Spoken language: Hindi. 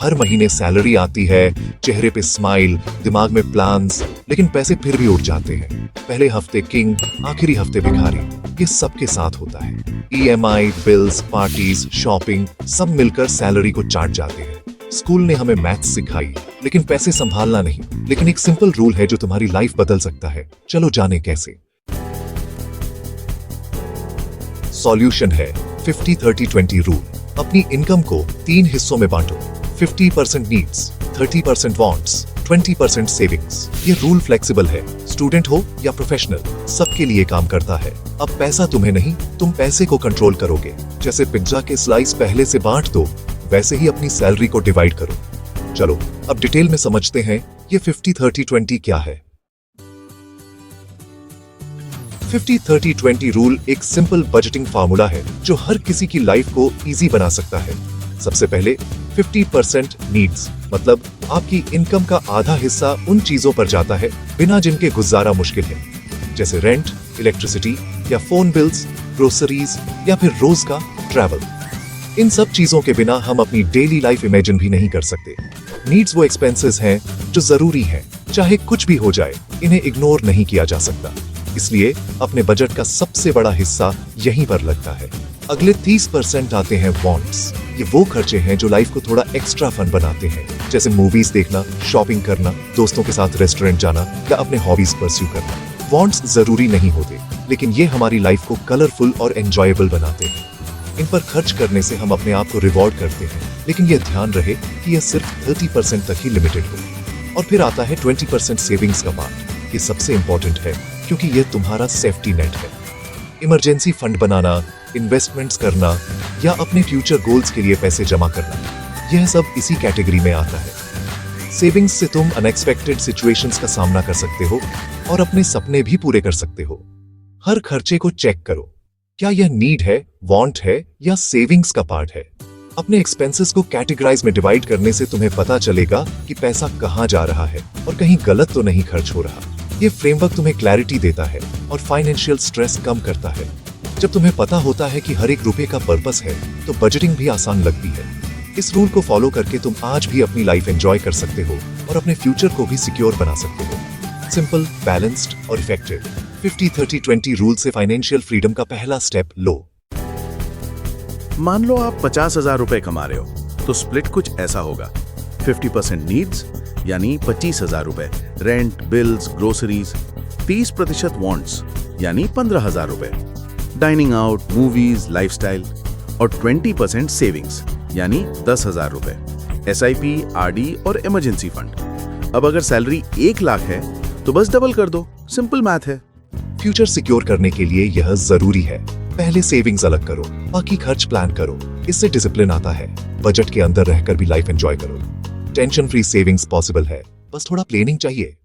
हर महीने सैलरी आती है, चेहरे पे स्माइल, दिमाग में प्लान्स, लेकिन पैसे फिर भी उड़ जाते हैं। पहले हफ्ते किंग, आखिरी हफ्ते भिखारी। ये सबके साथ होता है। ईएमआई, बिल्स, पार्टीज, शॉपिंग सब मिलकर सैलरी को चाट जाते हैं। स्कूल ने हमें मैथ्स सिखाई, लेकिन पैसे संभालना नहीं। लेकिन एक सिंपल रूल है जो तुम्हारी लाइफ बदल सकता है। चलो जाने कैसे। सॉल्यूशन है 50-30-20 रूल। अपनी इनकम को 3 हिस्सों में बांटो। 50% नीड्स, 30% वांट्स, 20% सेविंग्स। ये रूल फ्लेक्सिबल है, स्टूडेंट हो या प्रोफेशनल, सबके लिए काम करता है। अब पैसा तुम्हें नहीं, तुम पैसे को कंट्रोल करोगे। जैसे पिज्जा के स्लाइस पहले से बांट दो, वैसे ही अपनी सैलरी को डिवाइड करो। चलो अब डिटेल में समझते हैं ये 50-30-20 क्या है। 50-30-20 रूल एक सिंपल बजटिंग फार्मूला है जो हर किसी की लाइफ को इजी बना सकता है। सबसे पहले 50% नीड्स, मतलब आपकी इनकम का आधा हिस्सा उन चीजों पर जाता है बिना जिनके गुजारा मुश्किल है, जैसे रेंट, इलेक्ट्रिसिटी या फोन बिल्स, ग्रोसरीज या फिर रोज का ट्रैवल। इन सब चीजों के बिना हम अपनी डेली लाइफ इमेजिन भी नहीं कर सकते। नीड्स वो एक्सपेंसेस हैं जो जरूरी हैं, चाहे कुछ भी हो जाए, इन्हें इग्नोर नहीं किया जा सकता। इसलिए अपने बजट का सबसे बड़ा हिस्सा यहीं पर लगता है। अगले 30% आते हैं वांट्स। ये वो खर्चे हैं जो लाइफ को थोड़ा एक्स्ट्रा फन बनाते हैं, जैसे मूवीज देखना, शॉपिंग करना, दोस्तों के साथ रेस्टोरेंट जाना या अपने हॉबीज परस्यू करना। वांट्स जरूरी नहीं होते, लेकिन ये हमारी लाइफ को कलरफुल और एंजॉयबल बनाते हैं। इन पर खर्च करने से हम अपने आप को रिवॉर्ड करते हैं, लेकिन यह ध्यान रहे कि यह सिर्फ 30% तक ही लिमिटेड हो। और फिर आता है 20% सेविंग्स का पार्ट। ये सबसे इंपॉर्टेंट है क्योंकि यह तुम्हारा सेफ्टी नेट है। इमरजेंसी फंड बनाना, इन्वेस्टमेंट्स करना या अपने फ्यूचर गोल्स के लिए पैसे जमा करना, यह सब इसी कैटेगरी में आता है। सेविंग्स से तुम अनएक्सपेक्टेड सिचुएशंस का सामना कर सकते हो और अपने सपने भी पूरे कर सकते हो। हर खर्चे को चेक करो, क्या यह नीड है, वांट है या सेविंग्स का पार्ट है। अपने एक्सपेंसेस को कैटेगराइज में डिवाइड करने से तुम्हें पता चलेगा कि पैसा कहां जा रहा है और कहीं गलत तो नहीं खर्च हो रहा। ये फ्रेमवर्क तुम्हें क्लैरिटी देता है और फाइनेंशियल स्ट्रेस कम करता है। जब तुम्हें पता होता है कि हर एक रुपए का पर्पस है, तो बजटिंग भी आसान लगती है। इस रूल को फॉलो करके तुम आज भी अपनी लाइफ एंजॉय कर सकते हो और अपने फ्यूचर को भी सिक्योर बना सकते हो। सिंपल, बैलेंस्ड और इफेक्टिव 50-30-20 रूल से फाइनेंशियल फ्रीडम का पहला स्टेप लो। मान लो आप 50,000 रुपए कमा रहे हो, तो स्प्लिट कुछ ऐसा होगा। 50% नीड्स यानी 25,000 रुपए, रेंट, बिल्स, ग्रोसरीज। 30% वांट्स यानी 15,000 रुपए, डाइनिंग आउट, मूवीज, लाइफस्टाइल। और 20% सेविंग्स यानी 10,000 रुपए, SIP, RD और इमरजेंसी फंड। अब अगर सैलरी 1 लाख है तो बस डबल कर दो, सिंपल मैथ है। फ्यूचर सिक्योर करने के लिए यह जरूरी है। पहले सेविंग्स अलग करो, बाकी खर्च प्लान करो। इससे डिसिप्लिन आता है। बजट के अंदर रहकर भी लाइफ एंजॉय करो। टेंशन फ्री सेविंग्स पॉसिबल है, बस थोड़ा प्लानिंग चाहिए।